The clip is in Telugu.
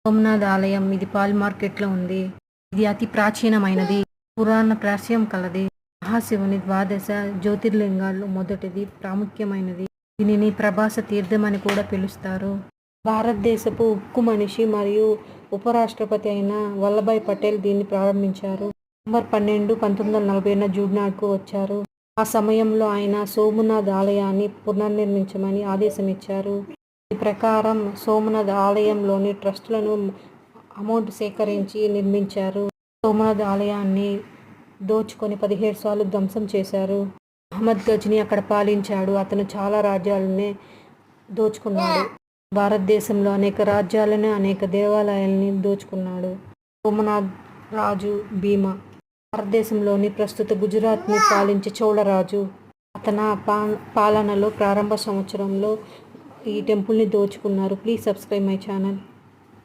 సోమనాథ్ ఆలయం ఇది పాల్ మార్కెట్లో ఉంది. ఇది అతి ప్రాచీనమైనది, పురాణ ప్రాశయం కలది. మహాశివుని ద్వాదశ జ్యోతిర్లింగాల్లో మొదటిది, ప్రాముఖ్యమైనది. దీనిని ప్రభాస తీర్థం అని కూడా పిలుస్తారు. భారతదేశపు ఉక్కు మనిషి మరియు ఉపరాష్ట్రపతి అయిన వల్లభాయ్ పటేల్ దీన్ని ప్రారంభించారు. నవంబర్ 12, 1940 జూబ్నాడ్కు వచ్చారు. ఆ సమయంలో ఆయన సోమనాథ్ ఆలయాన్ని పునర్నిర్మించమని ఆదేశమిచ్చారు. ఈ ప్రకారం సోమనాథ్ ఆలయంలోని ట్రస్టులను అమౌంట్ సేకరించి నిర్మించారు. సోమనాథ్ ఆలయాన్ని దోచుకొని 17 సార్లు ధ్వంసం చేశారు. మహమ్మద్ గజ్నీ అక్కడ పాలించాడు. అతను చాలా రాజ్యాలనే దోచుకున్నాడు. భారతదేశంలో అనేక రాజ్యాలను, అనేక దేవాలయాలని దోచుకున్నాడు. సోమనాథ్ రాజు భీమా భారతదేశంలోని ప్రస్తుత గుజరాత్ని పాలించే చోళరాజు. అతని పాలనలో ప్రారంభ సంవత్సరంలో ఈ టెంపుల్ని దోచుకున్నారు. Please subscribe my channel.